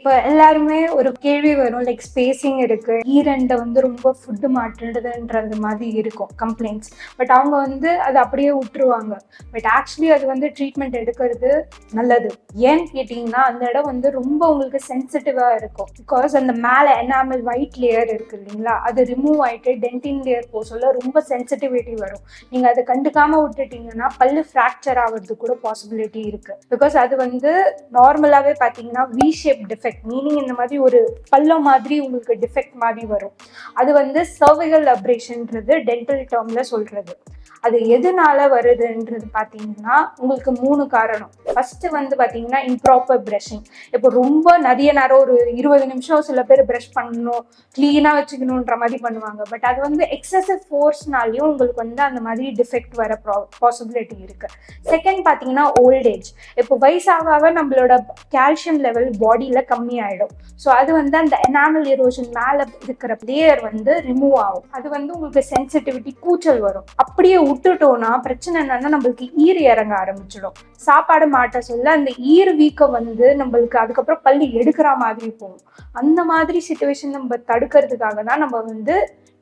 இப்போ எல்லாருமே ஒரு கேள்வி வரும், லைக் ஸ்பேசிங் இருக்கு, ஈரண்ட ரொம்ப ஃபுட்டு மாட்டுன்றதுன்றது மாதிரி இருக்கும் கம்ப்ளைண்ட்ஸ். பட் அவங்க அதை அப்படியே விட்டுருவாங்க. பட் ஆக்சுவலி அது ட்ரீட்மெண்ட் எடுக்கிறது நல்லது. ஏன்னு கேட்டிங்கன்னா அந்த இடம் ரொம்ப உங்களுக்கு சென்சிட்டிவாக இருக்கும். பிகாஸ் அந்த மேலே எனாமல் ஒயிட் லேயர் இருக்கு இல்லைங்களா, அது ரிமூவ் ஆகிட்டு டென்டின் லேயர் போக சொல்ல ரொம்ப சென்சிட்டிவிட்டி வரும். நீங்கள் அதை கண்டுக்காமல் விட்டுட்டீங்கன்னா பல்லு ஃப்ராக்சர் ஆகிறது கூட பாசிபிலிட்டி இருக்கு. பிகாஸ் அது நார்மலாகவே பார்த்தீங்கன்னா வி ஷேப் டிஃபெக்ட், மீனிங் இந்த மாதிரி ஒரு பள்ளம் மாதிரி உங்களுக்கு டிஃபெக்ட் மாதிரி வரும். அது சர்விகல் அப்ரேஷன்ன்றது டென்டல் டேர்ம்ல சொல்றது. அது எதனால வருதுன்றது பார்த்தீங்கன்னா உங்களுக்கு 3 காரணம். ஃபர்ஸ்ட் பார்த்தீங்கன்னா இம்ப்ராப்பர் பிரஷிங். இப்போ ரொம்ப நிறைய நேரம் ஒரு 20 நிமிஷம் சில பேர் பிரஷ் பண்ணணும், கிளீனாக வச்சுக்கணுன்ற மாதிரி பண்ணுவாங்க. பட் அது எக்ஸசிவ் ஃபோர்ஸ்னாலையும் உங்களுக்கு அந்த மாதிரி டிஃபெக்ட் வர பாசிபிலிட்டி இருக்கு. செகண்ட் பார்த்தீங்கன்னா ஓல்ட் ஏஜ். இப்போ வயசாக நம்மளோட கால்சியம் லெவல் பாடியில் கம்மியாயிடும். ஸோ அது அந்த எனாமல் எரோஷன் மேலே இருக்கிற லேயர் ரிமூவ் ஆகும். அது உங்களுக்கு சென்சிட்டிவிட்டி, கூச்சல் வரும். அப்படியே விட்டுட்டோம்னா பிரச்சனை என்னன்னா நம்மளுக்கு ஈர் இறங்க ஆரம்பிச்சிடும். சாப்பாடு மாட்ட சொல்ல அந்த ஈர் வீக்கம் நம்மளுக்கு அதுக்கப்புறம் பல்லு எடுக்கிற மாதிரி போகும். அந்த மாதிரி சிச்சுவேஷன் நம்ம தடுக்கிறதுக்காக தான் நம்ம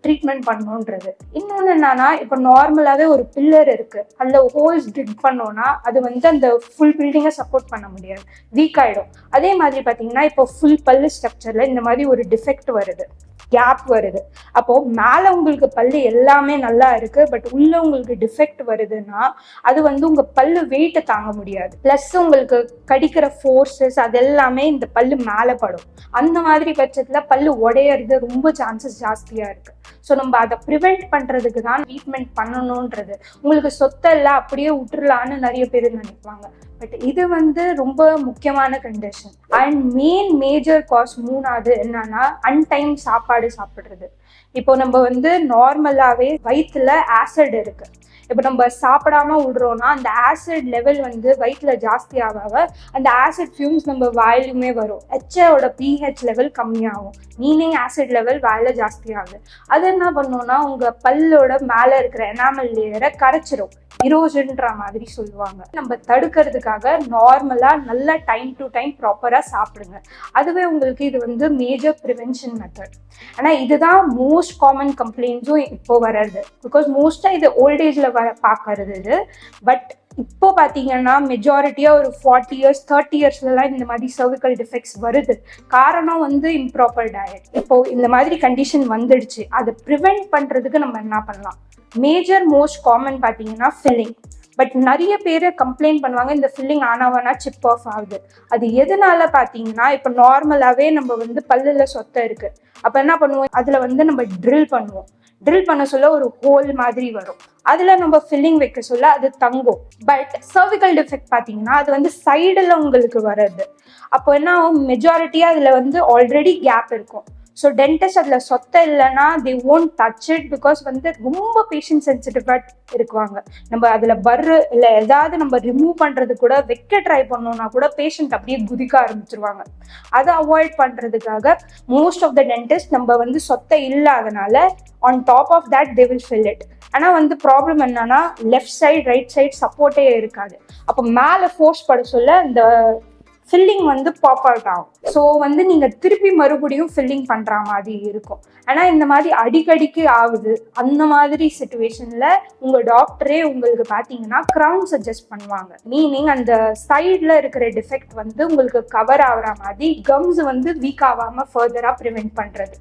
ட்ரீட்மெண்ட் பண்ணணுன்றது. இன்னொன்று என்னன்னா, இப்போ நார்மலாகவே ஒரு பில்லர் இருக்கு, அதில் ஹோல்ஸ் டிக் பண்ணோம்னா அது அந்த ஃபுல் பில்டிங்கை சப்போர்ட் பண்ண முடியாது, வீக் ஆகிடும். அதே மாதிரி பார்த்தீங்கன்னா இப்போ ஃபுல் பல்லு ஸ்ட்ரக்சரில் இந்த மாதிரி ஒரு டிஃபெக்ட் வருது, கேப் வருது. அப்போ மேலே உங்களுக்கு பல்லு எல்லாமே நல்லா இருக்கு, பட் உள்ள உங்களுக்கு டிஃபெக்ட் வருதுன்னா அது உங்க பல்லு வெயிட்டை தாங்க முடியாது. பிளஸ் உங்களுக்கு கடிக்கிற ஃபோர்ஸஸ் அது எல்லாமே இந்த பல்லு மேலே படும். அந்த மாதிரி பட்சத்தில் பல்லு உடையிறது ரொம்ப சான்சஸ் ஜாஸ்தியாக இருக்கு. ஸோ நம்ம அதை ப்ரிவெண்ட் பண்ணுறதுக்கு தான் ட்ரீட்மெண்ட் பண்ணணுன்றது. உங்களுக்கு சொத்தெல்லாம் அப்படியே விட்டுறலான்னு நிறைய பேர் நினைப்பாங்க. பட் இது ரொம்ப முக்கியமான கண்டிஷன். அண்ட் மேஜர் காஸ் 3வது என்னன்னா அன்டைம் சாப்பாடு சாப்பிட்றது. இப்போ நம்ம நார்மலாகவே வயிற்றுல ஆசிட் இருக்கு. இப்போ நம்ம சாப்பிடாம விடுறோம்னா அந்த ஆசிட் லெவல் வயிற்றுல ஜாஸ்தி ஆக அந்த ஆசிட் ஃபியூம்ஸ் நம்ம வாயிலுமே வரும். ஹெச்ஓட பிஹெச் லெவல் கம்மியாகும், மீனிங் ஆசிட் லெவல் வாயில ஜாஸ்தி ஆகுது. அது என்ன பண்ணோம்னா உங்க பல்லோட மேல இருக்கிற எனாமல் லேயரை கரைச்சிரும், இரோஷன்ற மாதிரி சொல்லுவாங்க. நம்ம தடுக்கிறதுக்காக நார்மலா நல்லா டைம் டு டைம் ப்ராப்பரா சாப்பிடுங்க. அதுவே உங்களுக்கு இது மேஜர் ப்ரிவென்ஷன் மெத்தட். ஆனா இதுதான் மோஸ்ட் காமன் கம்ப்ளைண்ட்ஸும் இப்போ வர்றது. பிகாஸ் மோஸ்டா இது ஓல்ட் ஏஜ்ல பார்க்கறது இது. பட் இப்போ பார்த்தீங்கன்னா மெஜாரிட்டியாக ஒரு 40 இயர்ஸ் 30 இயர்ஸ்லாம் இந்த மாதிரி சர்விக்கல் டிஃபெக்ட்ஸ் வருது. காரணம் இம்ப்ராப்பர் டயட். இப்போ இந்த மாதிரி கண்டிஷன் வந்துடுச்சு, அதை ப்ரிவெண்ட் பண்ணுறதுக்கு நம்ம என்ன பண்ணலாம்? மேஜர் மோஸ்ட் காமன் பார்த்தீங்கன்னா ஃபில்லிங். பட் நிறைய பேர் கம்ப்ளைண்ட் பண்ணுவாங்க இந்த ஃபில்லிங் ஆனாவனா சிப் ஆஃப் ஆகுது. அது எதனால பார்த்தீங்கன்னா இப்போ நார்மலாகவே நம்ம பல்லில் சொத்தை இருக்குது. அப்போ என்ன பண்ணுவோம், அதில் நம்ம ட்ரில் பண்ணுவோம். ட்ரில் பண்ண சொல்ல ஒரு ஹோல் மாதிரி வரும், அதில் நம்ம ஃபில்லிங் வைக்க சொல்ல அது தங்கும். பட் சர்விக்கல் டிஃபெக்ட் பார்த்தீங்கன்னா அது சைடில் உங்களுக்கு வர்றது. அப்போ என்ன ஆகும், மெஜாரிட்டியாக அதில் ஆல்ரெடி கேப் இருக்கும். ஸோ டென்டிஸ்ட் அதில் சொத்தை இல்லைன்னா they won't touch it because ரொம்ப பேஷண்ட் சென்சிட்டிவாக இருக்குவாங்க. நம்ம அதில் பர்ரு இல்லை ஏதாவது நம்ம ரிமூவ் பண்ணுறது கூட வைக்க ட்ரை பண்ணோம்னா கூட பேஷண்ட் அப்படியே குதிக்க ஆரம்பிச்சிருவாங்க. அதை அவாய்ட் பண்ணுறதுக்காக மோஸ்ட் ஆஃப் த டென்டிஸ்ட் நம்ம சொத்தை இல்லாதனால on top of that they will fill it. ஆனால் ப்ராப்ளம் என்னன்னா லெஃப்ட் சைடு ரைட் சைடு சப்போர்ட்டே இருக்காது. அப்போ மேலே ஃபோர்ஸ் பட சொல்ல இந்த ஃபில்லிங் பாப் அவுட் ஆகும். ஸோ நீங்கள் திருப்பி மறுபடியும் ஃபில்லிங் பண்ணுற மாதிரி இருக்கும். ஆனால் இந்த மாதிரி அடிக்கடிக்கு ஆகுது. அந்த மாதிரி சிச்சுவேஷனில் உங்கள் டாக்டரே உங்களுக்கு பார்த்தீங்கன்னா க்ரவுன் சஜஸ்ட் பண்ணுவாங்க. மீனிங் அந்த சைடில் இருக்கிற டிஃபெக்ட் உங்களுக்கு கவர் ஆகிற மாதிரி கம்ஸ் வீக் ஆகாமல் ஃபர்தராக ப்ரிவெண்ட் பண்ணுறது.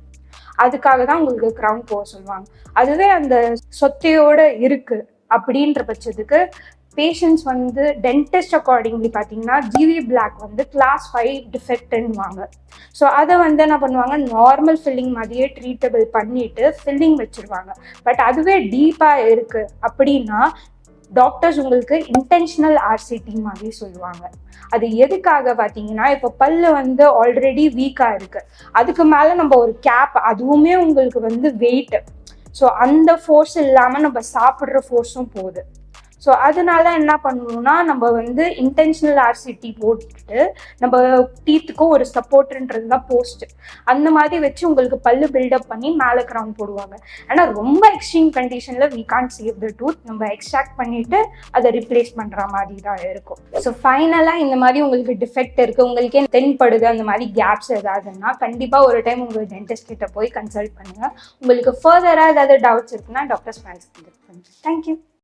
அதுக்காக தான் உங்களுக்கு க்ரவுன் போக சொல்லுவாங்க. அதுவே அந்த சொத்தையோட இருக்குது அப்படின்ற பட்சத்துக்கு பேஷண்ட்ஸ் டென்டிஸ்ட் அக்கார்டிங்லி பார்த்தீங்கன்னா ஜிவி பிளாக் கிளாஸ் 5 டிஃபெக்ட்னுவாங்க. ஸோ அதை என்ன பண்ணுவாங்க, நார்மல் ஃபில்லிங் மாதிரியே ட்ரீட்டபிள் பண்ணிட்டு ஃபில்லிங் வச்சிருவாங்க. பட் அதுவே டீப்பாக இருக்கு அப்படின்னா டாக்டர்ஸ் உங்களுக்கு இன்டென்ஷனல் ஆர்சிடி மாதிரி சொல்லுவாங்க. அது எதுக்காக பார்த்தீங்கன்னா இப்போ பல்லு ஆல்ரெடி வீக்காக இருக்கு, அதுக்கு மேலே நம்ம ஒரு கேப், அதுவுமே உங்களுக்கு வெயிட். ஸோ அந்த ஃபோர்ஸ் இல்லாமல் நம்ம சாப்பிட்ற ஃபோர்ஸும் போகுது. ஸோ அதனால என்ன பண்ணணும்னா நம்ம வந்து இன்டென்ஷனல் ஆர்சிடி போட்டுட்டு நம்ம டீத்துக்கும் ஒரு சப்போர்ட்ன்றது தான் போஸ்ட் அந்த மாதிரி வச்சு உங்களுக்கு பல்லு பில்டப் பண்ணி மேலே கிரவுன் போடுவாங்க. ஆனால் ரொம்ப எக்ஸ்ட்ரீம் கண்டிஷனில் we can't save the tooth, நம்ம எக்ஸ்ட்ராக்ட் பண்ணிட்டு அதை ரிப்ளேஸ் பண்ணுற மாதிரி தான் இருக்கும். ஸோ ஃபைனலாக இந்த மாதிரி உங்களுக்கு டிஃபெக்ட் இருக்குது, உங்களுக்கே தென்படுது அந்த மாதிரி கேப்ஸ் ஏதாவதுன்னா கண்டிப்பாக ஒரு டைம் உங்கள் டென்டிஸ்ட் கிட்ட போய் கன்சல்ட் பண்ணுங்கள். உங்களுக்கு ஃபர்தராக ஏதாவது டவுட்ஸ் இருக்குன்னா டாக்டர் ஸ்மைல்ஸ் கன்சல்ட் பண்ணுங்கள். தேங்க்யூ.